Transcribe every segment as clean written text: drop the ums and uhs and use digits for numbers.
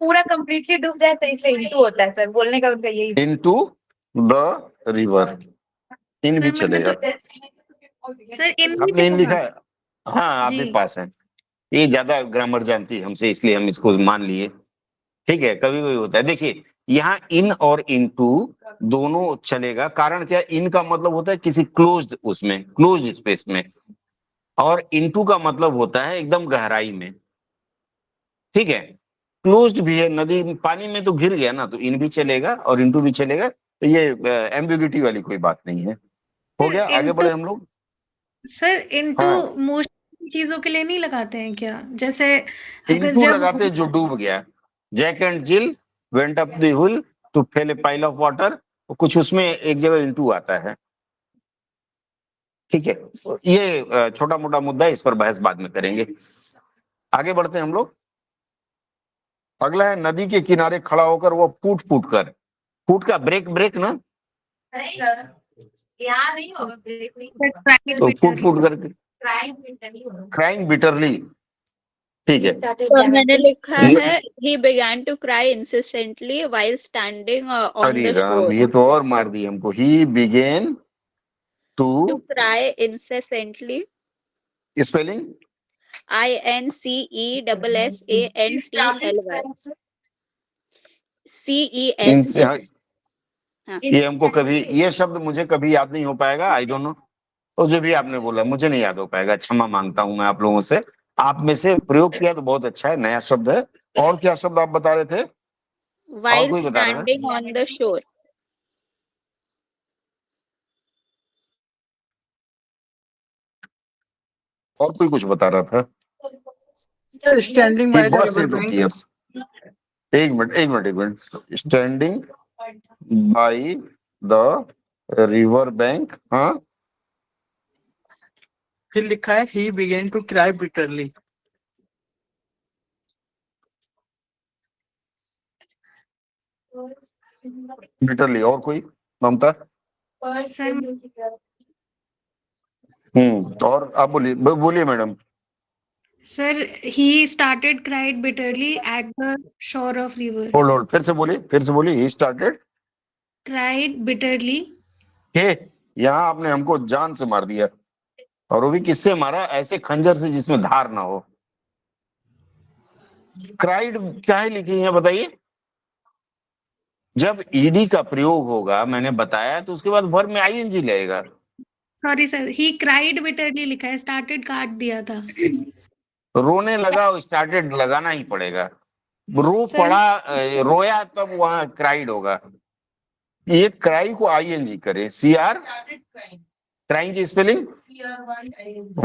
पूरा कंप्लीटली डूब जाए तो इसलिए इनटू होता है सर, बोलने का उनका यही। इनटू द रिवर, इन भी चलेगा। सर इन भी आपने इन लिखा चलेगा। है? हाँ आपके पास है, ये ज्यादा ग्रामर जानती है हमसे इसलिए हम इसको मान लिए। ठीक है, कभी कभी होता है। देखिए यहाँ इन और इनटू दोनों चलेगा, कारण क्या, इन का मतलब होता है किसी क्लोज्ड उसमें, क्लोज्ड स्पेस में, और इनटू का मतलब होता है एकदम गहराई में। ठीक है, क्लोज्ड भी है, नदी पानी में तो घिर गया ना, तो इन भी चलेगा और इनटू भी चलेगा, तो ये एम्बिग्यूटी वाली कोई बात नहीं है। हो गया, आगे बढ़े हम लोग। सर इनटू हाँ, मोस्ट चीजों के लिए नहीं लगाते हैं क्या, जैसे अगर इनटू जब लगाते जो डूब गया, Jack and Jill went up the hill to fill a pile of water, कुछ उसमें एक जगह इनटू आता है। ठीक है, ये छोटा मोटा मुद्दा है, इस पर बहस बाद में करेंगे। आगे बढ़ते हैं हम लोग। अगला है नदी के किनारे खड़ा होकर वो फूट फूट कर, फूट का ब्रेक, ब्रेक ना, यहाँ नहीं होगा, ब्रेक नहीं होगा, तो फूट फूट कर क्राइंग बिटरली। ठीक है, तो मैंने लिखा है he began to cry incessantly while standing on अरे the राम, shore. ये तो और मार दी हमको। He began To to, cry incessantly. Spelling INCESSANTLY. CESS. हाँ, ये हमको कभी, ये शब्द मुझे कभी याद नहीं हो पाएगा, आई डोंट नो। तो जो भी आपने बोला मुझे नहीं याद हो पाएगा, क्षमा मांगता हूं मैं आप लोगों से। आप में से प्रयोग किया तो बहुत अच्छा है, नया शब्द है। और क्या शब्द आप बता रहे थे? और while कोई बता रहा है? standing on the shore. और कोई कुछ बता रहा था? Standing He by the burst river into bank. tears. एक मिनट एक मिनट एक मिनट, standing by the river bank. हाँ, फिर लिखा है he began to cry bitterly. Bitterly. और कोई? ममता? और आप बोलिए, बोलिए madam. Sir he started cried bitterly at the shore of river. Hold hold, फिर से बोलिए, फिर से बोलिए। He started cried bitterly. Hey, यहाँ आपने हमको जान से मार दिया, और वो भी किससे मारा? ऐसे खंजर से जिसमें धार ना हो। क्राइड क्या है लिखी है बताइए? जब ईडी का प्रयोग होगा, मैंने बताया, तो उसके बाद वर्ब में आईएनजी लगेगा। Sorry sir, he cried bitterly लिखा है, स्टार्टेड काट दिया था। रोने लगा, स्टार्टेड लगाना ही पड़ेगा। रो सर पड़ा, रोया, तब वहां क्राइड होगा। ये क्राई को आईएनजी करे, सीआर, क्राइंग की स्पेलिंग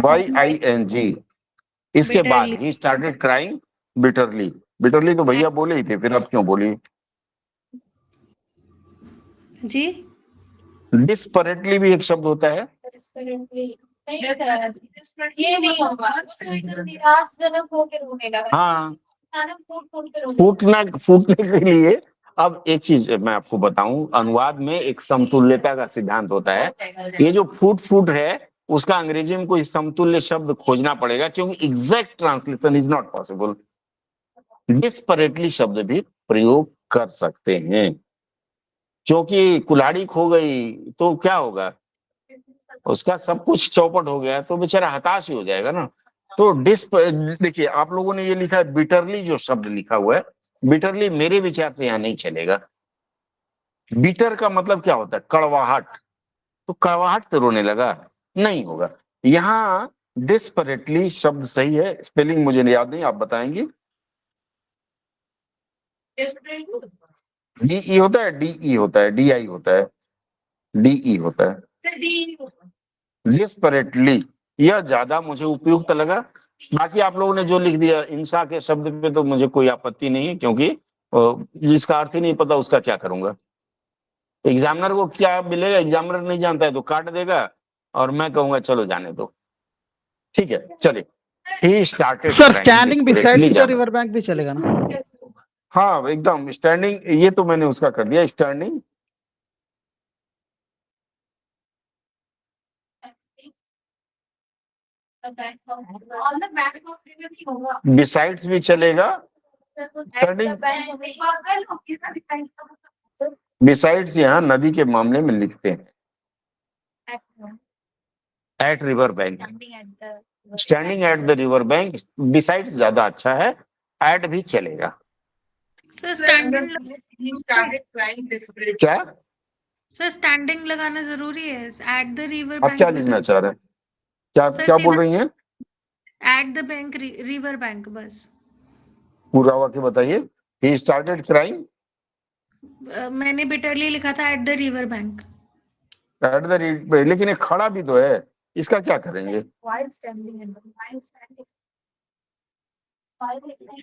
YING। इसके बाद bitterly he started crying bitterly. Bitterly तो भैया बोले ही थे, फिर अब क्यों बोली? जी। डिस्परेटली भी एक शब्द होता है। ये नहीं होगा, निराशजनक होकर रोने लगा। हाँ, फूटना फूटने के लिए। अब एक चीज मैं आपको बताऊं, अनुवाद में एक समतुल्यता का सिद्धांत होता है। ये जो फूट फूट है, उसका अंग्रेजी में कोई समतुल्य शब्द खोजना पड़ेगा, क्योंकि exact translation is not possible. Desperately शब्द भी प्रयोग कर सकते हैं, क्योंकि कुल्हाड़ी खो गई तो क्या होगा, उसका सब कुछ चौपट हो गया, तो बेचारा हताश ही हो जाएगा ना। तो देखिए आप लोगों ने ये लिखा है बिटरली, जो शब्द लिखा हुआ है बिटरली, मेरे विचार से यहाँ नहीं चलेगा। बिटर का मतलब क्या होता है? कड़वाहट। तो कड़वाहट से रोने लगा, नहीं होगा। यहाँ डिस्परेटली शब्द सही है, स्पेलिंग मुझे याद नहीं, आप बताएंगे? DE होता है, DE होता है, DI होता है, DE होता है, डिस्परेटली। यह ज्यादा मुझे उपयुक्त लगा। बाकी आप लोगों ने जो लिख दिया इंसा के शब्द पे तो मुझे कोई आपत्ति नहीं है, क्योंकि जिसका अर्थ ही नहीं पता उसका क्या करूंगा। एग्जामिनर को क्या मिलेगा? एग्जामिनर नहीं जानता है तो काट देगा, और मैं कहूंगा चलो जाने दो। ठीक है, चलिए। He started sir standing beside the river bank भी चलेगा ना? हाँ एकदम, स्टैंडिंग, ये तो मैंने उसका कर दिया, स्टैंडिंग बिसाइड्स भी चलेगा, बिसाइड्स यहाँ नदी के मामले में लिखते हैं at river bank, standing at the river bank. Besides ज्यादा अच्छा है, एट भी चलेगा। सर स्टैंडिंग क्या सर स्टैंडिंग लगाना जरूरी है एट द रिवर आप क्या बैंक? लिखना चाह रहे हैं? क्या सर क्या बोल सीधा रही हैं? At the bank river bank बस। पूरा वाक्य बताइए। ही स्टार्टेड क्राइंग मैंने बिटरली लिखा था eight the river bank. Eight the river, लेकिन ये खड़ा भी तो है, इसका क्या करेंगे?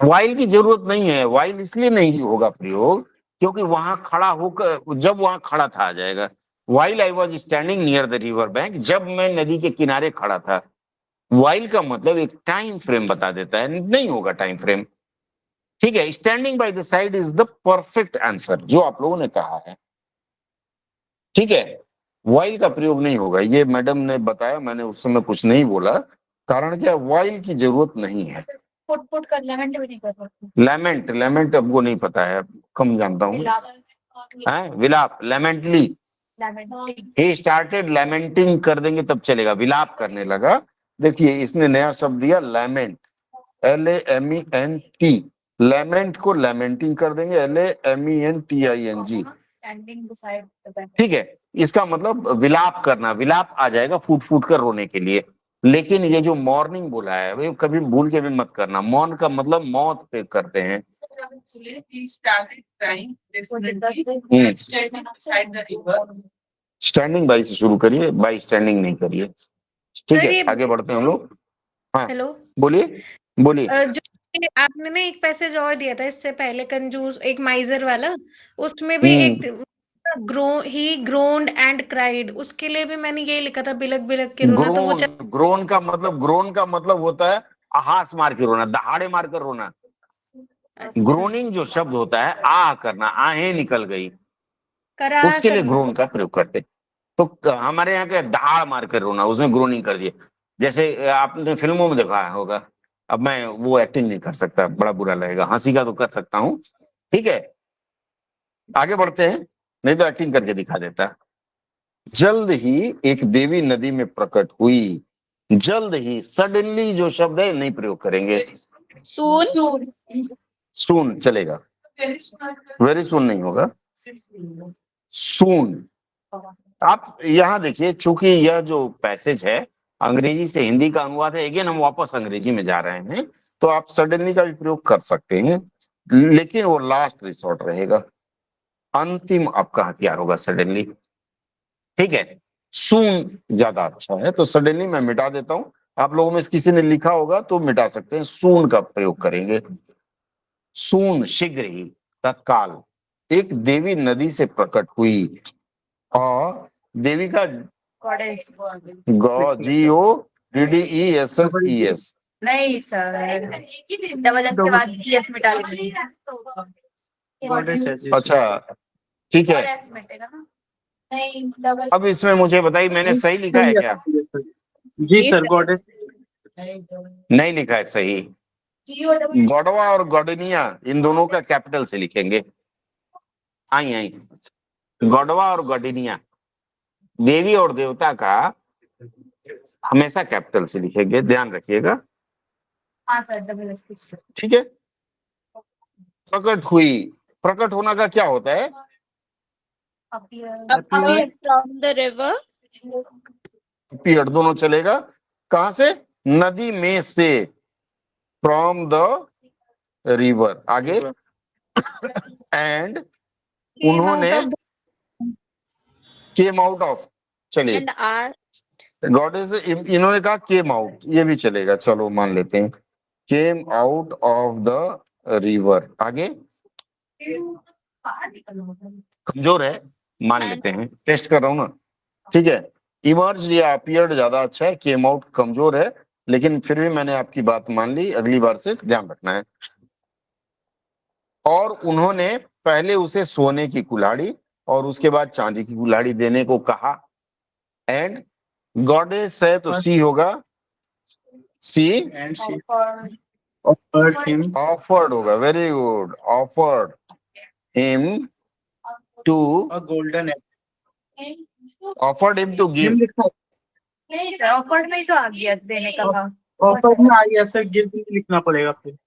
वाइल की जरूरत नहीं है, वाइल इसलिए नहीं होगा प्रयोग क्योंकि वहां खड़ा होकर, जब वहां खड़ा था आ जाएगा। While I was standing near the river bank, जब मैं नदी के किनारे खड़ा था। वाइल का मतलब एक टाइम फ्रेम बता देता है, नहीं होगा टाइम फ्रेम। ठीक है, standing by the side is the perfect answer जो आप लोगों ने कहा है। ठीक है, वाइल का प्रयोग नहीं होगा, ये मैडम ने बताया, मैंने उस समय कुछ नहीं बोला। कारण क्या, वाइल की जरूरत नहीं है। पुट कर लेमेंट भी नहीं कर सकते। लेमेंट, लेमेंट आपको नहीं पता है, कम जानता हूँ। विलाप, लेमेंटली। ही स्टार्टेड लेमेंटिंग कर देंगे तब चलेगा, विलाप करने लगा। देखिए इसने नया शब्द दिया लेमेंट, LAMENT। लेमेंट को लेमेंटिंग कर देंगे, LAMENTING। ठीक है, इसका मतलब विलाप करना, विलाप आ जाएगा फूट फूट कर रोने के लिए। लेकिन ये जो मॉर्निंग बोला है भाई, कभी भूल के भी मत करना, मौन का मतलब मौत पे करते हैं। स्टैंडिंग बाई से शुरू करिए, बाई स्टैंडिंग नहीं करिए। ठीक सर, है, ये आगे बढ़ते हैं हम लोग। हाँ हेलो, बोलिए बोलिए। जो आपने ना एक पैसेज और दिया था इससे पहले, कंजूस, एक माइजर वाला, उसमें भी एक ही ग्रोन्ड एंड क्राइड, उसके लिए भी मैंने यही लिखा था बिलक बिलक के रोना, तो वो ग्रोन का मतलब होता है आहास मार के रोना, दहाड़े मार कर रोना। ग्रोनिंग जो शब्द होता है आ करना, आहें निकल गई, कराह उसके लिए करना। ग्रोन का प्रयोग करते। तो हमारे यहाँ के दहाड़ मार कर रोना, उसमें ग्रोनिंग कर दिए। जैसे आपने फिल्मों में देखा होगा, अब मैं वो एक्टिंग नहीं कर सकता, बड़ा बुरा लगेगा, हंसी का तो कर सकता हूँ। ठीक है, आगे बढ़ते हैं, नहीं तो एक्टिंग करके दिखा देता। जल्द ही एक देवी नदी में प्रकट हुई। जल्द ही, सडनली जो शब्द है नहीं प्रयोग करेंगे। सून सून चलेगा, वेरी सून नहीं होगा, सून। आप यहाँ देखिए, चूंकि यह जो पैसेज है अंग्रेजी से हिंदी का अनुवाद है, अगेन हम वापस अंग्रेजी में जा रहे हैं, तो आप सडनली का भी प्रयोग कर सकते हैं, लेकिन वो लास्ट रिसोर्ट रहेगा, अंतिम आपका हथियार होगा सडनली। ठीक है, सून ज्यादा अच्छा है, तो सडनली मैं मिटा देता हूं। आप लोगों में से किसी ने लिखा होगा तो मिटा सकते हैं, सून का प्रयोग करेंगे। सून शीघ्र ही, तत्काल एक देवी नदी से प्रकट हुई, और देवी का GODDESSES नहीं सर, डबल एस के बाद एस मिटा लेंगे। अच्छा ठीक है। अब इसमें मुझे बताइए, मैंने सही लिखा है क्या? जी सर, गॉडेस नहीं लिखा है सही। गॉडवा और गॉडनिया इन दोनों का कैपिटल से लिखेंगे। आई आई, गॉडवा और गॉडनिया, देवी और देवता का हमेशा कैपिटल से लिखेंगे, ध्यान रखिएगा। हाँ सर, डबल एस। ठीक है, प्रकट हुई, प्रकट होना का क्या होता है? appeared from the river, appeared, दोनों चलेगा। कहां से? नदी में से, फ्रॉम द रिवर। आगे, एंड उन्होंने, केम आउट ऑफ, चलिए and are गॉडेस, इन्होंने कहा केम आउट, ये भी चलेगा, चलो मान लेते हैं, came out of the river. आगे, कमजोर है मान लेते हैं, टेस्ट कर रहा हूं ना। ठीक है, इमर्ज या अपीयर्ड ज्यादा अच्छा है, केम आउट कमजोर है, लेकिन फिर भी मैंने आपकी बात मान ली, अगली बार से ध्यान रखना है। और उन्होंने पहले उसे सोने की कुल्हाड़ी और उसके बाद चांदी की कुल्हाड़ी देने को कहा। एंड गॉडेस है तो सी होगा, सी offered him ऑफर्ड होगा, very good, offered him to, a golden egg. Offered him to give. Him लिखा है। नहीं सर, ऑफर्ड में ही तो आ गया देने का भाव। Offered में आ गया सर, गिव लिखना पड़ेगा फिर।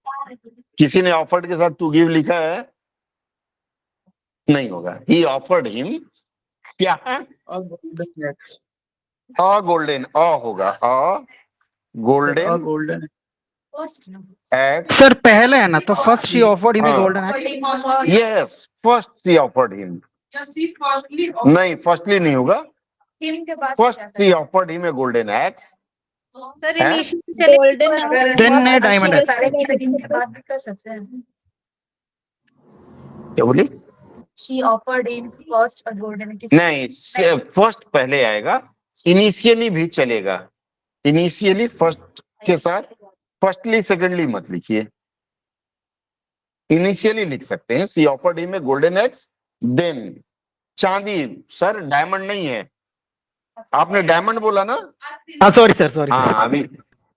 किसी ने ऑफर्ड के साथ टू गिव लिखा है? नहीं होगा। ही ऑफर्ड हिम क्या है? A golden egg. A golden, a होगा, a A golden golden egg. First ना। एग। सर पहले है ना, तो first she offered him a हाँ। Golden eggs. Yes, first she offered him. नहीं, फर्स्टली नहीं होगा, टीम के बाद first she offered him a golden egg. Sir हैं? इनिशियल चले Golden eggs. Then a diamond egg. टीम के बाद भी कर सकते हैं। क्या बोली? She offered him first a golden egg. नहीं, फर्स्ट पहले आएगा, इनिशियली भी चलेगा। इनिशियली फर्स्ट के साथ फर्स्टली सेकेंडली मत लिखिए, इनिशियली लिख सकते हैं। She offered him a golden eggs, then चांदी। सर डायमंड नहीं है, आपने डायमंड बोला ना? हाँ सॉरी सर, सॉरी हाँ अभी,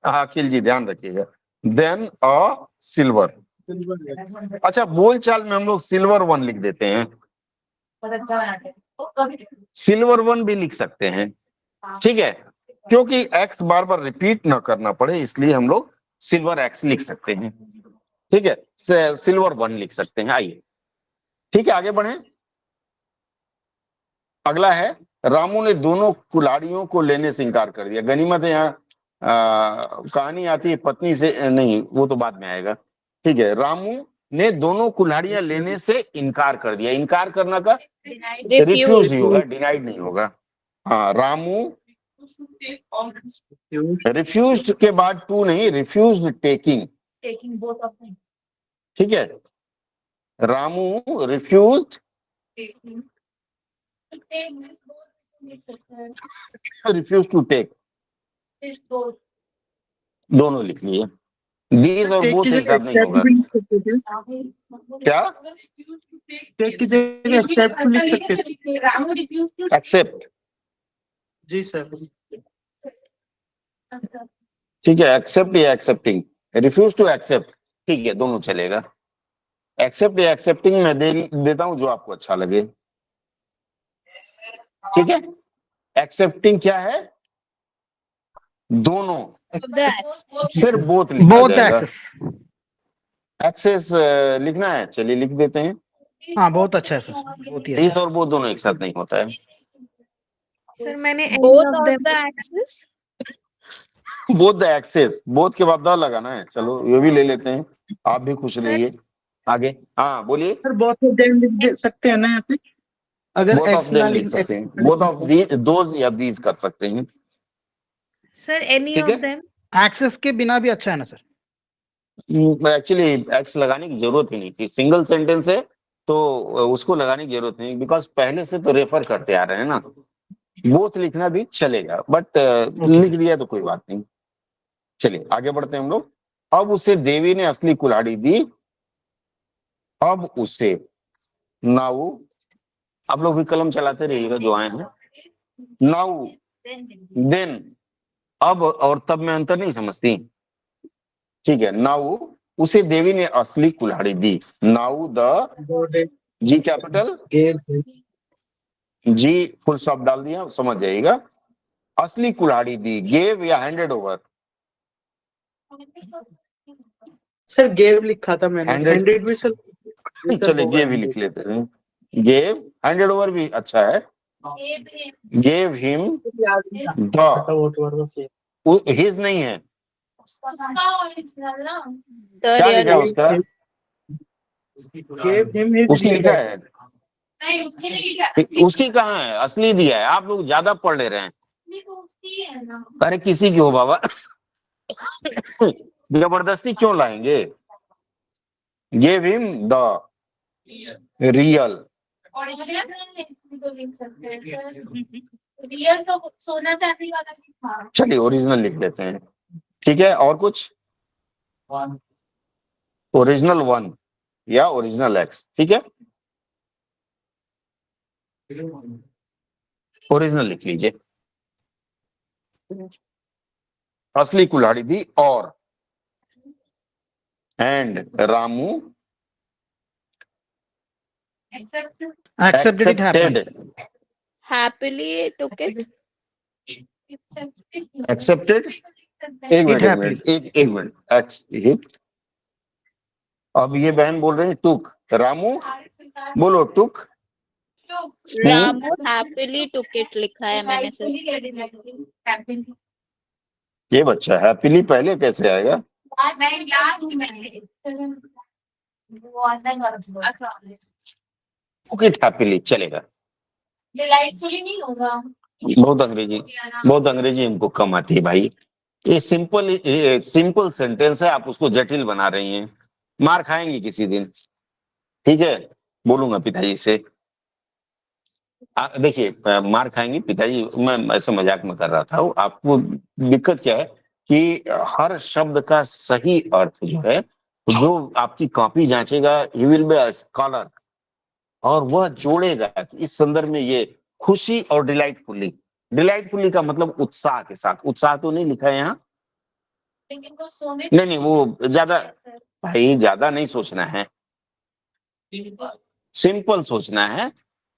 अखिल जी ध्यान रखिएगा। Then a silver. Silver egg. अच्छा, बोलचाल में हम लोग सिल्वर वन लिख देते हैं, सिल्वर वन भी लिख सकते हैं, ठीक है, क्योंकि एक्स बार बार रिपीट ना करना पड़े, इसलिए हम लोग सिल्वर एक्स लिख सकते हैं, ठीक है, सिल्वर वन लिख सकते हैं। आइए, ठीक है, आगे बढ़े। अगला है, रामू ने दोनों कुल्हाड़ियों को लेने से इनकार कर दिया। गनीमत है, यहाँ कहानी आती है पत्नी से, नहीं वो तो बाद में आएगा, ठीक है। रामू ने दोनों कुल्हाड़ियां लेने से इनकार कर दिया। इनकार करना का रिफ्यूज ही होगा, डिनाइड नहीं होगा। हाँ, रामू रिफ्यूज के बाद टू नहीं, refuse taking, Taking both of them. ठीक है। Ramu refuse refuse to take, दोनों लिख लिए। दीज और Take बोथ की एक जगह साथ नहीं accept होगा। भी लिख सकते थे। क्या? Take की जगह accept भी लिख सकते थे। एक्सेप्ट, जी सर। ठीक है, एक्सेप्ट या एक्सेप्टिंग, रिफ्यूज टू एक्सेप्ट, ठीक है, दोनों चलेगा। एक्सेप्ट या एक्सेप्टिंग मैं देता हूं जो आपको अच्छा लगे, ठीक है। एक्सेप्टिंग क्या है? दोनों, The eggs. फिर बोथ लिखा बोथ जाएगा। एक्सेस। एक्सेस लिखना है, चलिए लिख देते हैं। हाँ बहुत अच्छा है सर, बहुत ही दिस अच्छा। और बोथ दोनों एक साथ नहीं होता है। सर मैंने any Both of of them the axes. Both the axes, both के बाद द लगाना है, चलो ये भी ले लेते हैं, आप भी खुश रहिए। आगे, हाँ बोलिए। सर both of them लिख दे सकते हैं ना यहाँ पे, अगर बोथ ऑफ एक्स ना देम लिख सकते हैं, बोथ ऑफ दोज या दीज कर सकते हैं, सर any ठीक of है। them. एक्सेस के बिना भी अच्छा है ना सर? एक्चुअली एक्स लगाने की जरूरत ही नहीं थी, सिंगल सेंटेंस है तो उसको लगाने की जरूरत नहीं, बिकॉज पहले से तो रेफर करते आ रहे हैं ना। बोथ लिखना भी चलेगा, बट लिख दिया तो कोई बात नहीं। चलिए आगे बढ़ते हैं हम लोग। अब उसे देवी ने असली कुल्हाड़ी दी, अब उसे, नाउ, आप लोग भी कलम चलाते रहिएगा जो आए हैं। नाउ, देन, अब और तब में अंतर नहीं समझती, ठीक है। नाउ उसे देवी ने असली कुल्हाड़ी दी, now the, G capital, G full stop डाल दिया, समझ जाइएगा। असली कुल्हाड़ी दी, गेव या हैंडेड ओवर? सर गेव लिखा था मैंने, 100 हंड्रेड भी सर। चलिए गेव ही लिख लेते हैं, गेव, हैंडेड ओवर भी अच्छा है। गेव हिम द, हिज नहीं है, The क्या real लिखा है उसका? गेव हिम हिज उसकी लिखा है, उसकी कहाँ है? असली दिया है, आप लोग ज्यादा पढ़ ले रहे हैं। अरे किसी की हो बाबा, जबरदस्ती क्यों लाएंगे? Give him the real, real तो सोना चांदी वाला भी था। चलिए ओरिजिनल लिख लेते हैं, ठीक है। और कुछ? ओरिजिनल वन या ओरिजिनल एक्स, ठीक है, ओरिजिनल लिख लीजिए। असली कुल्हाड़ी दी और and Ramu Accepted it happily. Accepted Happily took it. Accepted एक मिनट एक मिनट अब ये बहन बोल रहे हैं टुक, रामू बोलो टुक। रामू happily took it लिखा है मैंने सर। ये बच्चा हैप्पीली पहले कैसे आएगा? टुक इट हैप्पीली चलेगा। डिलाइटफुली नहीं होगा। बहुत अंग्रेजी इनको कम आती है भाई। ये सिंपल सेंटेंस है, आप उसको जटिल बना रही हैं, मार खाएंगी किसी दिन। ठीक है, बोलूंगा पिताजी से। देखिए मार खाएंगी पिताजी, मैं ऐसे मजाक में कर रहा था। आपको दिक्कत क्या है कि हर शब्द का सही अर्थ जो है, जो आपकी कॉपी जांचेगा, he will be a scholar, और वह जोड़ेगा कि इस संदर्भ में ये खुशी और डिलाइटफुली का मतलब उत्साह के साथ। उत्साह तो नहीं लिखा है यहाँ, नहीं वो ज्यादा भाई, ज्यादा नहीं सोचना है, सिंपल सोचना है,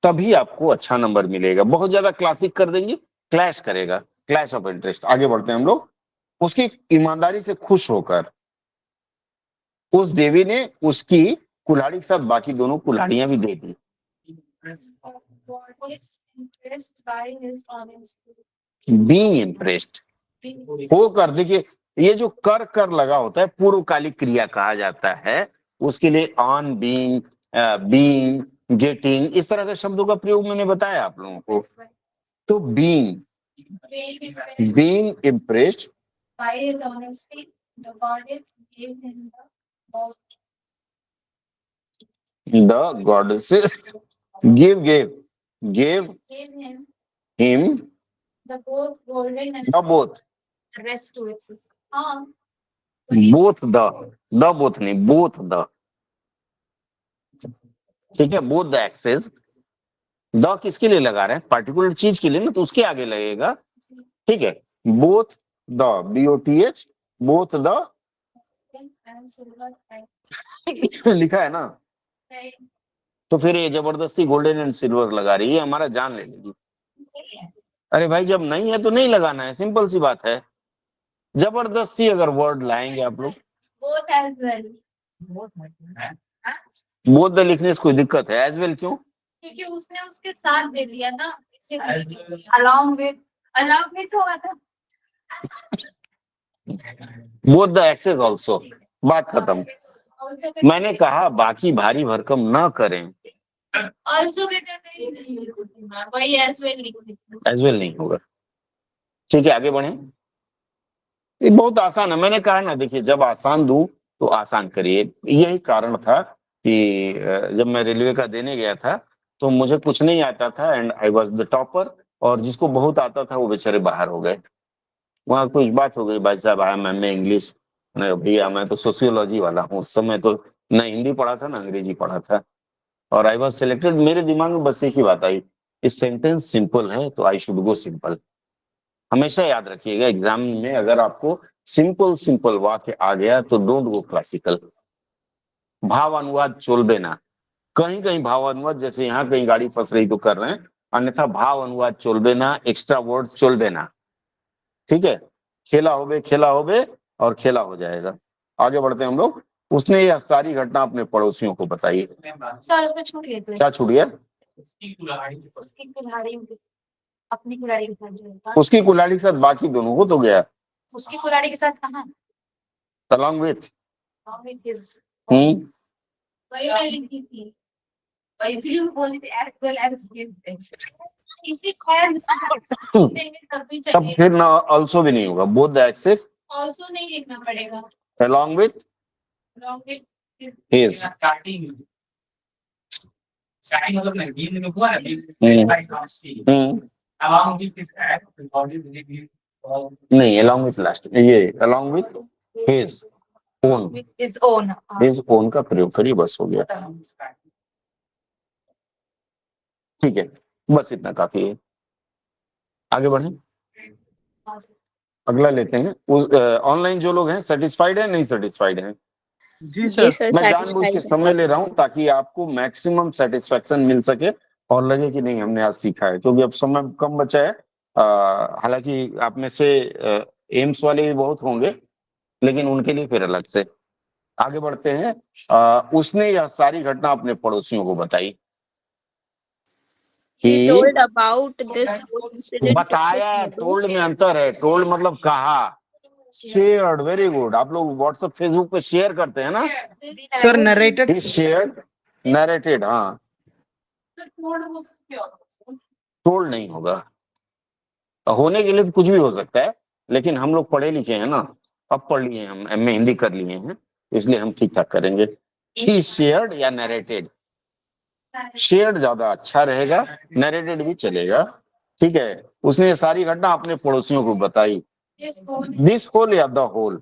तभी आपको अच्छा नंबर मिलेगा। बहुत ज्यादा क्लासिक कर देंगे, क्लैश करेगा, क्लैश ऑफ इंटरेस्ट। आगे बढ़ते हैं हम लोग। उसकी ईमानदारी से खुश होकर उस देवी ने उसकी कुल्हाड़ी के साथ बाकी दोनों कुल्हाड़ियां भी दे दी। बीइंग इम्प्रेस्ड होकर, देखिए ये जो कर लगा होता है पूर्वकालिक क्रिया कहा जाता है, उसके लिए ऑन, बीइंग, बीइंग, गेटिंग, इस तरह के शब्दों का प्रयोग मैंने बताया आप लोगों को। तो being impressed By his honesty, the goddess gave him the most. the goddesses gave Gave him him the both golden and the both rest to it. हाँ, both the both नहीं, both the, ठीक है, both the axes। The किसके लिए लगा रहे हैं? Particular चीज के लिए ना, तो उसके आगे लगेगा। ठीक है, both the, BOTH, both the and silver and लिखा है ना, तो फिर ये जबरदस्ती गोल्डन एंड सिल्वर लगा रही है, हमारा जान ले लेगी। अरे भाई जब नहीं है तो नहीं लगाना है, सिंपल सी बात है। जबरदस्ती अगर वर्ड लाएंगे आप लोग, both as well. Both the लिखने से कोई दिक्कत है, एज वेल क्यों? क्योंकि उसने उसके साथ दे दिया ना, इसीलिए along with होगा था। बोथ द एक्सेस ऑल्सो, बात खत्म। मैंने कहा बाकी भारी भरकम न करें। Also with वही as well लिख देते। एज वेल नहीं होगा। ठीक है, आगे बढ़े। ये बहुत आसान है, मैंने कहा ना, देखिए जब आसान दूं तो आसान करिए। यही कारण था कि जब मैं रेलवे का देने गया था तो मुझे कुछ नहीं आता था, and I was the topper, और जिसको बहुत आता था वो बेचारे बाहर हो गए। वहां कुछ बात हो गई, भाई साहब आया मैम में इंग्लिश, भैया मैं तो सोशियोलॉजी वाला हूँ। उस समय तो ना हिंदी पढ़ा था ना अंग्रेजी पढ़ा था, और आई वाज सिलेक्टेड। मेरे दिमाग में बस एक ही बात आई, इस सेंटेंस सिंपल है तो आई शुड गो सिंपल। हमेशा याद रखिएगा, एग्जाम में अगर आपको सिंपल वाक्य आ गया तो डोंट गो क्लासिकल। भाव अनुवाद चोलबे ना, कहीं भाव अनुवाद, जैसे यहाँ कहीं गाड़ी फंस रही तो कर रहे हैं, अन्यथा भाव अनुवाद चोलबे ना, एक्स्ट्रा वर्ड्स चोलबे ना। ठीक है, खेला होबे और खेला हो जाएगा। आगे बढ़ते हैं हम लोग। उसने यह सारी घटना अपने पड़ोसियों को बताई। सर उसमें छूट गए थे। क्या छूट गया? उसकी कुल्हाड़ी अपनी कुल्हाड़ी के साथ जो होता है। उसकी कुल्हाड़ी के साथ बाकी दोनों को तो गया। उसकी कुल्हाड़ी के साथ कहाँ? along with With his हम्म वही मैं लिखी थी। वही फिल्म बोली थी as well as his things। इसी खैर तभी तब चलेगा। फिर ना also भी नहीं होगा, both the axes Also नहीं लिखना पड़ेगा। along with Along with his। Starting मतलब नहीं में हुआ है नहीं, along with लास्ट, ये along with his own, with his own। his own का प्रयोग करिए, बस हो गया। ठीक है, बस इतना काफी है। आगे बढ़े, अगला लेते हैं। ऑनलाइन जो लोग हैं सेटिस्फाइड है नहीं सेटिस्फाइड है? जी जी सर। सर, मैं जानबूझ के satisfied है। समय ले रहा हूं ताकि आपको मैक्सिमम सेटिस्फेक्शन मिल सके और लगे कि नहीं हमने आज सीखा है, क्योंकि अब समय कम बचा है। हालांकि आप में से एम्स वाले भी बहुत होंगे, लेकिन उनके लिए फिर अलग से। आगे बढ़ते हैं। उसने यह सारी घटना अपने पड़ोसियों को बताई He कि told about this whole incident to his बताया, neighbors. टोल्ड में अंतर है। टोल्ड मतलब कहा, शेयर्ड, वेरी गुड। आप लोग व्हाट्सएप फेसबुक पे शेयर करते हैं ना, सर नरेटेड ही शेयर्ड, नरेटेड। हाँ, टोल्ड नहीं होगा, होने के लिए तो कुछ भी हो सकता है, लेकिन हम लोग पढ़े लिखे हैं ना, अब पढ़ लिए हम, एमए हिंदी कर लिए हैं, इसलिए हम ठीक ठाक करेंगे। ही शेयर्ड या नरेटेड, शेयर्ड ज्यादा अच्छा रहेगा, नरेटेड भी चलेगा। ठीक है, उसने ये सारी घटना अपने पड़ोसियों को बताई। दिस होल या द होल,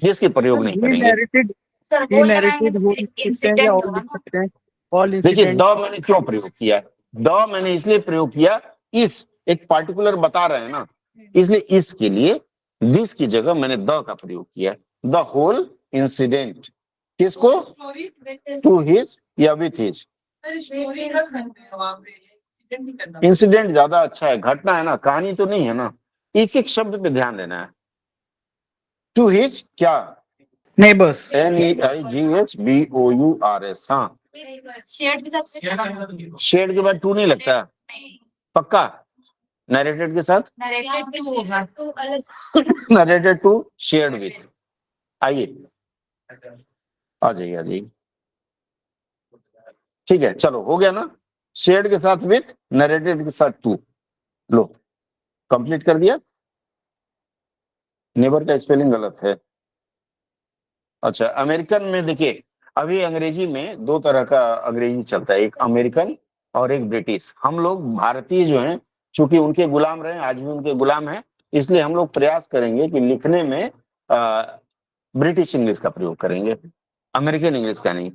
इसके प्रयोग नहीं ही करेंगे। नैरेटेड हो लिख सकते हैं या और लिख सकते हैं, ऑल देखिए, इंसिडेंट। द मैंने क्यों प्रयोग किया, द मैंने इसलिए प्रयोग किया, इस एक पार्टिकुलर बता रहे हैं ना, इसलिए इसके लिए दिस की जगह मैंने द का प्रयोग किया। द होल इंसिडेंट, किसको, टू हिज या विथ हिज। इंसिडेंट ज्यादा अच्छा है, घटना है ना, कहानी तो नहीं है ना। एक एक शब्द पे ध्यान देना है। टू हिज क्या, नेबर्स NEIGHBOURS। हाँ, शेयर्ड के साथ शेड के बाद टू नहीं लगता, पक्का। नरेटेड के साथ नरेटेड टू होगा, टू अलग। Narrated to shared with. आइए, आ जाइए, आ जाइए। ठीक है, चलो हो गया ना, शेयर्ड के साथ विथ, नरेटेड के साथ टू। लो, कंप्लीट कर दिया। नेबर का स्पेलिंग गलत है। अच्छा, अमेरिकन में देखिए, अभी अंग्रेजी में दो तरह का अंग्रेजी चलता है, एक अमेरिकन और एक ब्रिटिश। हम लोग भारतीय जो हैं, चूंकि उनके गुलाम रहे, आज भी उनके गुलाम हैं, इसलिए हम लोग प्रयास करेंगे कि लिखने में ब्रिटिश इंग्लिश का प्रयोग करेंगे, अमेरिकन इंग्लिश का नहीं।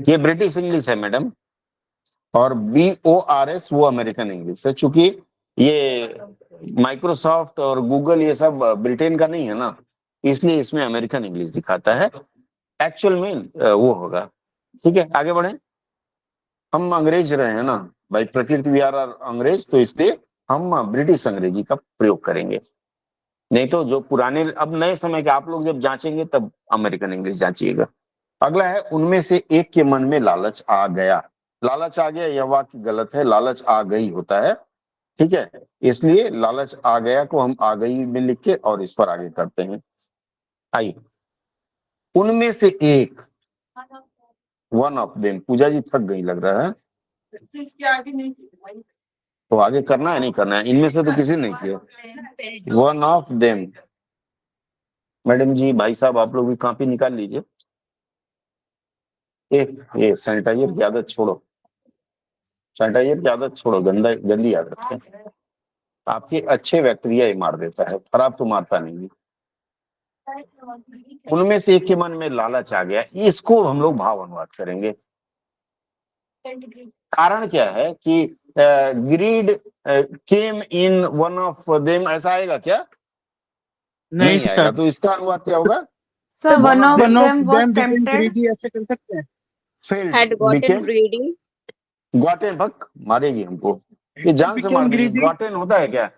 ये ब्रिटिश इंग्लिश है मैडम, और BORS वो अमेरिकन इंग्लिश है। चूंकि ये माइक्रोसॉफ्ट और गूगल ये सब ब्रिटेन का नहीं है ना, इसलिए इसमें अमेरिकन इंग्लिश दिखाता है, एक्चुअल में वो होगा। ठीक है, आगे बढ़े। हम अंग्रेज रहे हैं ना भाई, प्रकृति वी आर अंग्रेज, तो इसलिए हम ब्रिटिश अंग्रेजी का प्रयोग करेंगे। नहीं तो जो पुराने, अब नए समय के आप लोग जब जांचेंगे तब अमेरिकन इंग्लिश जांचिएगा। अगला है, उनमें से एक के मन में लालच आ गया। लालच आ गया यह वाक्य गलत है, लालच आ गई होता है। ठीक है, इसलिए लालच आ गया को हम आ गई में लिख के और इस पर आगे करते हैं। आइए, उनमें से एक, वन ऑफ देम। पूजा जी थक गई लग रहा है, तो आगे करना है नहीं करना है, इनमें से तो किसी ने नहीं किया। वन ऑफ देम, मैडम जी, भाई साहब, आप लोग भी कॉपी निकाल लीजिए। ये सैनिटाइजर की आदत छोड़ो, सैनिटाइजर की आदत छोड़ो, गंदा गंदी आदत है, आपके अच्छे बैक्टीरिया ही मार देता है, खराब तो मारता नहीं। उनमें से एक के मन में लालच आ गया, इसको हम लोग भाव अनुवाद करेंगे। कारण क्या है कि greed came in one of them, ऐसा आएगा क्या? नहीं आएगा। सर, तो इसका अनुवाद क्या होगा? Sir one of one of them was them became tempted greedy, ऐसे कर सकते हैं। Had failed gotten became greedy. गॉटेन, भक मारेगी हमको, ये जान से मार Became देगी। greedy. गॉटेन होता है क्या?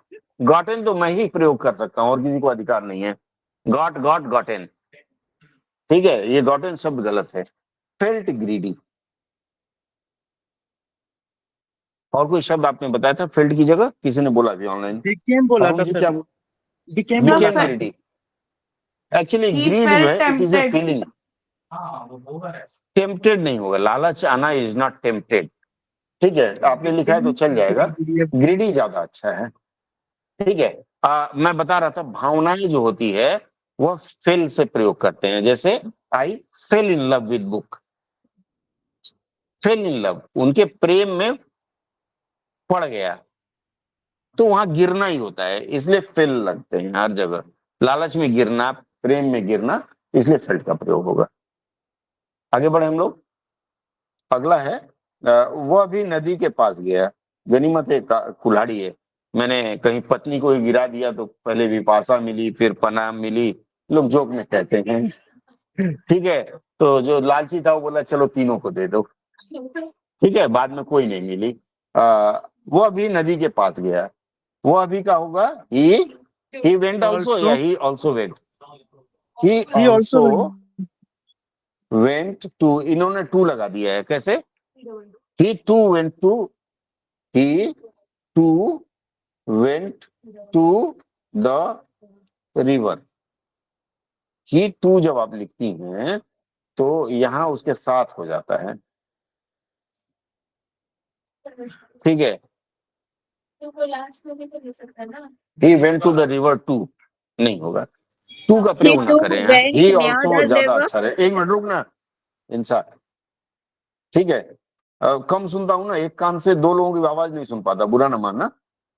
गॉटेन तो मैं ही प्रयोग कर सकता हूँ और किसी को अधिकार नहीं है। गॉट गॉट गॉटेन, ठीक है, ये गॉटेन शब्द गलत है। Felt greedy. और कोई शब्द आपने बताया था फेल्ट की जगह, किसी ने बोला भी ऑनलाइन? Became बोला था क्या सर, became बोला बिकेम था। ग्रीडी? एक्चुअली He ग्रीड जो felt है, it is a tempted. Feeling. Tempted नहीं होगा, लालच आना इज नॉट टेम्पटेड। ठीक है, आपने लिखा है तो चल जाएगा, ग्रीडी ज्यादा अच्छा है। ठीक है, मैं बता रहा था, भावनाएं जो होती है वो फेल से प्रयोग करते हैं। जैसे I fell in love with book, fell in love, उनके प्रेम में पड़ गया, तो वहां गिरना ही होता है, इसलिए फेल लगते हैं हर जगह। लालच में गिरना, प्रेम में गिरना, इसलिए फेल का प्रयोग होगा। आगे बढ़े हम लोग। अगला है, वह भी नदी के पास गया। गनीमत एक कुल्हाड़ी है, मैंने कहीं पत्नी को ही गिरा दिया तो पहले विपाशा मिली, फिर पनाम मिली, लोग जोक में कहते हैं। ठीक है, तो जो लालची था वो बोला चलो तीनों को दे दो। ठीक है, बाद में कोई नहीं मिली। वो अभी नदी के पास गया, वो अभी का होगा he went also या he also went, he also went to, इन्होंने टू लगा दिया है, कैसे? he too went to, he too went to the river। he too जब आप लिखती हैं तो यहां उसके साथ हो जाता है। ठीक है, लास्ट में भी तो दे सकता है ना। he went to the river too नहीं होगा, टू का He प्रयोग ना too करें यहाँ, went he near also the ज्यादा river. अच्छा रहे। एक मिनट रुकना इंसान, ठीक है, कम सुनता हूं ना, एक कान से दो लोगों की आवाज नहीं सुन पाता, बुरा ना मानना।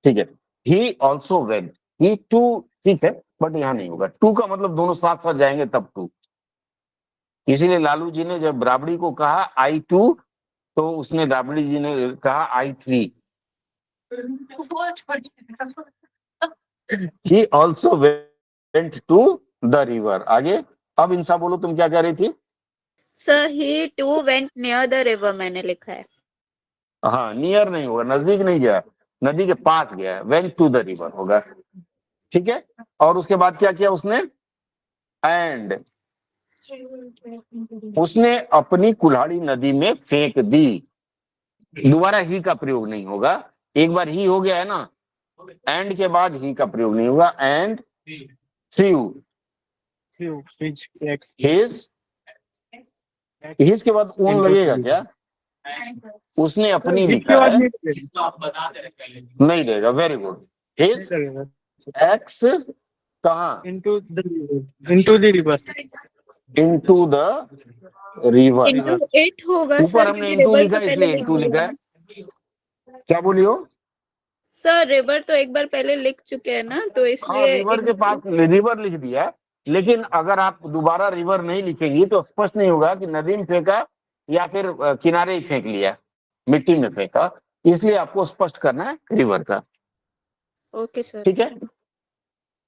ठीक है, he also went, he too, ठीक है, बट यहाँ नहीं होगा। टू का मतलब दोनों साथ साथ जाएंगे तब टू। इसीलिए लालू जी ने जब राबड़ी को कहा आई टू, तो उसने राबड़ी जी ने कहा I three. he also went to the river। आगे, अब इंसा बोलो, तुम क्या कह रही थी? Sir, he too went near the river, मैंने लिखा है। हाँ, नियर नहीं होगा, नजदीक नहीं गया, नदी के पास गया, वेंट टू द रिवर होगा। ठीक है, और उसके बाद क्या किया उसने? एंड उसने अपनी कुल्हाड़ी नदी में फेंक दी। दोबारा ही का प्रयोग नहीं होगा, एक बार ही हो गया है ना, एंड के बाद ही का प्रयोग नहीं होगा। एंड थ्रू हिज के बाद ऊन लगेगा क्या? उसने अपनी लिखा है, इसको आप बता दे रहे पहले। नहीं रहेगा। वेरी गुड, हिज एक्स कहाँ? into the river। Into the river. Into it होगा ऊपर सर, हमने क्योंकि इनटू river लिखा तो है पहले इसलिए लिख इनटू लिखा दिया है। है। क्या बोलियो? सर रिवर तो एक बार पहले लिख चुके हैं ना, तो हाँ, इसलिए रिवर के पास रिवर लिख दिया है, लेकिन अगर आप दोबारा रिवर नहीं लिखेंगी तो स्पष्ट नहीं होगा कि नदी में फेंका या फिर किनारे ही फेंक लिया, मिट्टी में फेंका, इसलिए आपको स्पष्ट करना है रिवर का। Okay sir. ठीक है,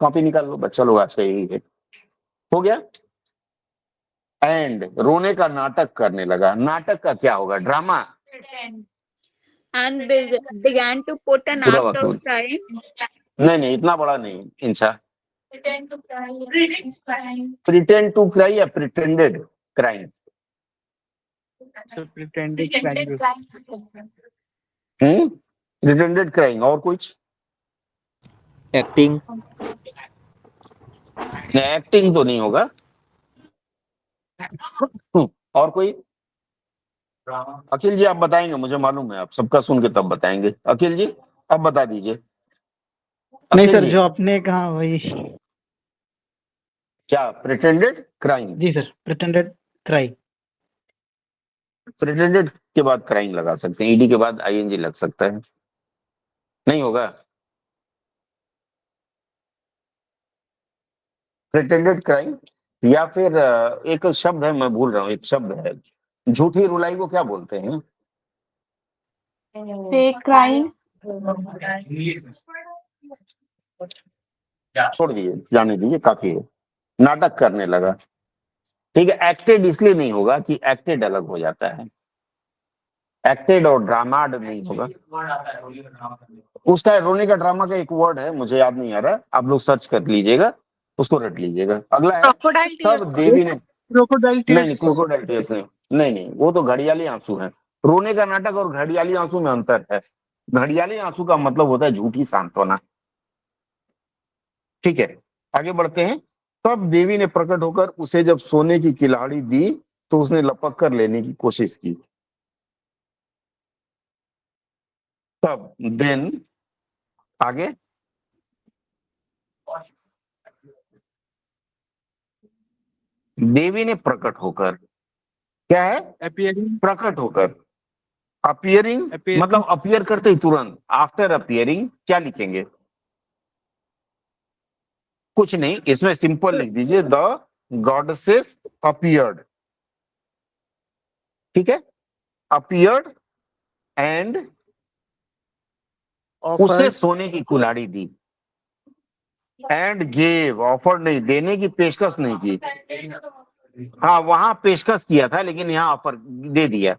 कॉपी निकाल लो, बच्चा लोग आज का यही है। हो गया। एंड रोने का नाटक करने लगा, नाटक का क्या होगा? Drama. And began to put an पूरा act of वक्त crying. नहीं, इतना बड़ा नहीं इंसा। Pretend to cry. Pretend to cry या pretended crime? pretended pretended crime. और कुछ? एक्टिंग। एक्टिंग तो नहीं होगा। और कोई? अखिल जी आप बताएंगे, मुझे मालूम है आप सबका सुन के तब बताएंगे। अखिल जी अब बता दीजिए। नहीं अखिल सर, जी, जो आपने कहा वही। क्या प्रिटेंडेड क्राइम? जी सर, प्रिटेंडेड क्राई। प्रिटेंडेड के बाद क्राइम लगा सकते हैं, ईडी के बाद आईएनजी लग सकता है, नहीं होगा। प्रिटेंडेड क्राइम या फिर एक शब्द है, मैं भूल रहा हूँ, एक शब्द है, झूठी रुलाई को क्या बोलते हैं? Fake crime. छोड़ दीजिए, जाने दीजिए, काफी है। नाटक करने लगा। ठीक है, एक्टेड इसलिए नहीं होगा कि एक्टेड अलग हो जाता है, एक्टेड और ड्रामाड नहीं होगा। उसका रोने का ड्रामा का एक वर्ड है, मुझे याद नहीं आ रहा, आप लोग सर्च कर लीजिएगा, उसको रट लीजिएगा। अगला है, क्रोकोडाइल तब टीयर्स। देवी ने, crocodile नहीं tears। क्रोकोडाइल टीयर्स नहीं, वो तो घड़ियाली आंसू है। रोने का नाटक और घड़ियाली आंसू में अंतर है। घड़ियाली आंसू का मतलब होता है झूठी सांत्वना। ठीक है, आगे बढ़ते हैं। तब देवी ने प्रकट होकर उसे जब सोने की किलाड़ी दी तो उसने लपक कर लेने की कोशिश की। तब देन आगे, देवी ने प्रकट होकर, क्या है? appearing प्रकट होकर। अपियरिंग मतलब अपियर करते ही तुरंत, आफ्टर अपियरिंग क्या लिखेंगे? कुछ नहीं, इसमें सिंपल लिख दीजिए द गॉडेसेस अपीयर्ड। ठीक है, अपीयर्ड एंड उसे सोने की कुल्हाड़ी दी। एंड गेव, ऑफर नहीं, देने की पेशकश नहीं की। हाँ वहां पेशकश किया था लेकिन यहाँ ऑफर दे दिया।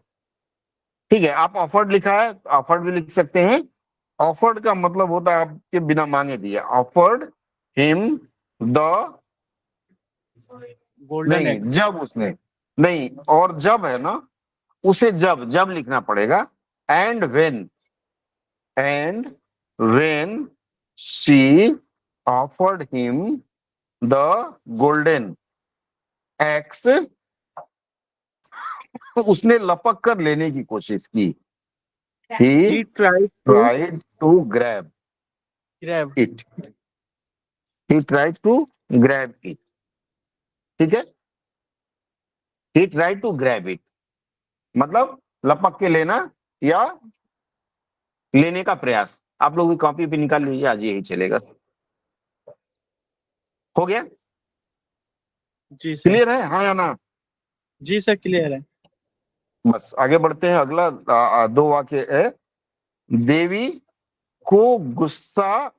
ठीक है, आप ऑफर्ड लिखा है, ऑफर्ड भी लिख सकते हैं। ऑफर्ड का मतलब होता है आपके बिना मांगे दिया। ऑफर्ड हिम द, गोल्डन नहीं एक्स। जब उसने, नहीं और जब है ना, उसे जब जब लिखना पड़ेगा। And when she offered him the golden x, तो उसने लपक कर लेने की कोशिश की। He He tried tried to grab grab. it. He tried to grab it. ठीक है, He tried to grab it मतलब लपक के लेना या लेने का प्रयास। आप लोग भी कॉपी पे निकाल लीजिए, आज यही चलेगा। हो गया, जी सर। क्लियर है हाँ या ना? जी सर क्लियर है। बस आगे बढ़ते हैं। अगला दो वाक्य है। देवी को गुस्सा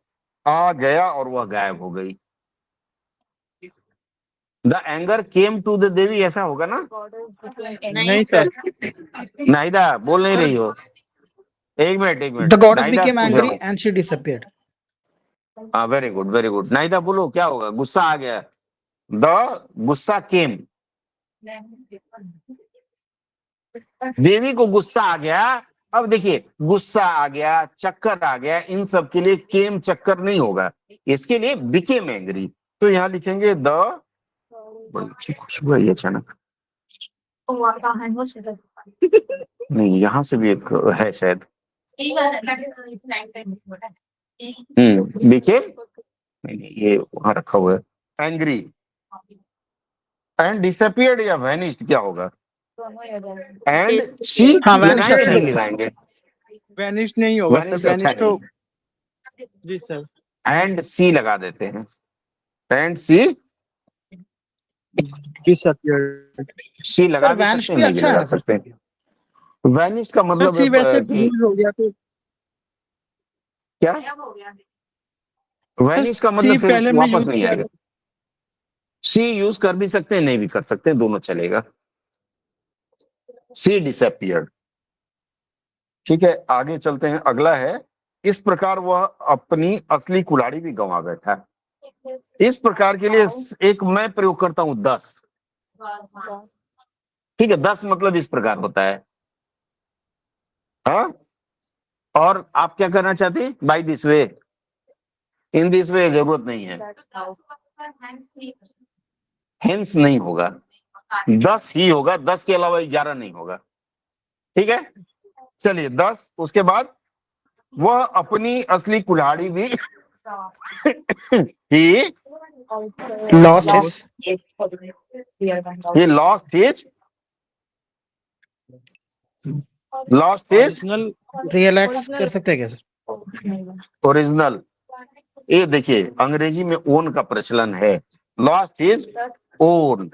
आ गया और वह गायब हो गई। The anger came to the devi, ऐसा होगा ना? नहीं सर। नाहिदा बोल नहीं रही हो, एक minute The goddess Nahida became से पूछ रहा angry and she disappeared. हूँ। हाँ वेरी गुड। नाहिदा बोलो क्या होगा? गुस्सा आ गया, द गुस्सा केम, देवी को गुस्सा आ गया। अब देखिए गुस्सा आ गया, चक्कर आ गया, इन सब के लिए केम चक्कर नहीं होगा, इसके लिए बिकेम एंग्री। तो यहाँ लिखेंगे द, बड़ी अच्छी खुशबू है अचानक। नहीं यहाँ से भी एक है शायद। बिकेम, नहीं ये वहां रखा हुआ है। एंग्री एंड डिसअपियर्ड या वैनिश्ड क्या होगा? एंड शी हाँ, vanish लगाएंगे अच्छा नहीं है। लगाएंगे? वैनिश नहीं होगा सर। वैनिश अच्छा वैनिश तो नहीं, जी सर। एंड सी लगा देते हैं। And C, disappeared. सी लगा सर भी वैनिश सकते हैं, भी नहीं भी अच्छा लगा है सर। सकते हैं। वैनिश का सर मतलब सी वैसे कि यूज हो गया तो क्या? वैनिश का सी मतलब फिर पहले में वापस यूज नहीं किया आएगा। सी यूज कर भी सकते हैं, नहीं भी कर सकते हैं, दोनों चलेगा। सी डिसअपियर्ड। ठीक है, आगे चलते हैं। अगला है, इस प्रकार वह अपनी असली कुल्हाड़ी भी गंवा बैठा। इस प्रकार के लिए एक मैं प्रयोग करता हूं 10। ठीक है, 10 मतलब इस प्रकार होता है। हाँ, और आप क्या करना चाहते हैं? By this way, in this way जरूरत नहीं है, हेंस नहीं होगा, 10 ही होगा, 10 के अलावा 11 नहीं होगा। ठीक है, चलिए 10। उसके बाद वह अपनी असली कुल्हाड़ी भी he Lost his lost his original. real acts कर सकते हैं क्या सर? ओरिजिनल। ये देखिए अंग्रेजी में ओन का प्रचलन है। लॉस्ट हिज ओन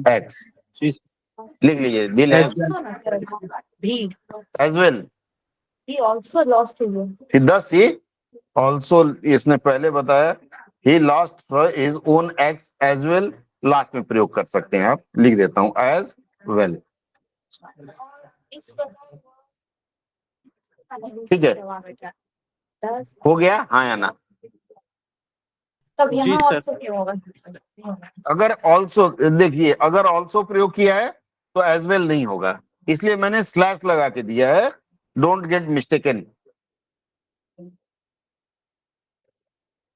एक्स, लिख लीजिए। दिल As as well, He also lost his own. दस ही ऑल्सो, इसने पहले बताया। He lost his own axe as well, last में प्रयोग कर सकते हैं आप। लिख देता हूं एज वेल। ठीक है, हो गया हाँ या ना? तब जी यहाँ सर। also क्यों होगा? अगर ऑल्सो, देखिए अगर ऑल्सो प्रयोग किया है तो एज वेल नहीं होगा, इसलिए मैंने स्लैश लगा के दिया है। Don't get mistaken.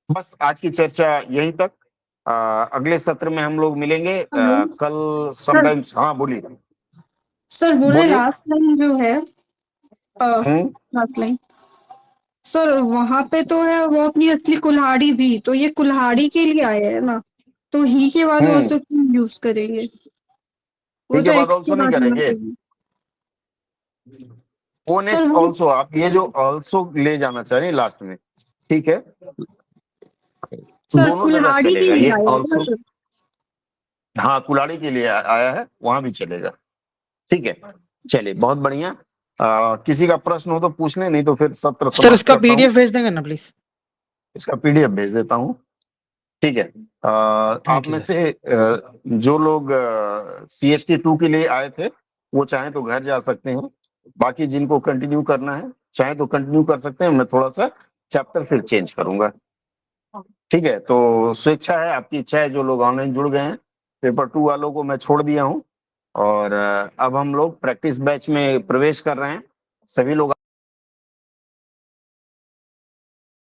बस आज की चर्चा यहीं तक। अगले सत्र में हम लोग मिलेंगे कल समटाइम्स। हाँ बोलिए। सर बोले बोलिए। लास्ट लाइन जो है, हम्म, लास्ट लाइन सर वहां पे तो है वो अपनी असली कुल्हाड़ी भी, तो ये कुल्हाड़ी के लिए आया है ना, तो ही के बाद वो उसको क्यों यूज करेंगे? वो ठीक तो है, बाद एक्स के ऑल्सो नहीं बाद होना करेंगे। चाहिए ओन सर। एक्स वो ऑल्सो, आप ये जो ऑल्सो ले जाना चाह रहे हैं लास्ट में, ठीक है, सर दोनों जगह कुल्हाड़ी के चलेगा लिए ये आया है ना ऑल्सो। सर? हाँ कुल्हाड़ी के लिए आया है, वहां भी चलेगा। ठीक है, चलिए बहुत बढ़िया। किसी का प्रश्न हो तो पूछ लें, नहीं तो फिर सत्र सर समाप्त इसका करता हूं। पीडीएफ भेज देंगे ना प्लीज। इसका पीडीएफ भेज देता हूं, ठीक है। आप you, में से जो लोग CST2 के लिए आए थे वो चाहें तो घर जा सकते हैं, बाकी जिनको कंटिन्यू करना है चाहे तो कंटिन्यू कर सकते हैं। मैं थोड़ा सा चैप्टर फिर चेंज करूंगा, ठीक है। तो स्वेच्छा है, आपकी इच्छा है। जो लोग ऑनलाइन जुड़ गए हैं, पेपर 2 वालों को मैं छोड़ दिया हूं और अब हम लोग प्रैक्टिस बैच में प्रवेश कर रहे हैं। सभी लोग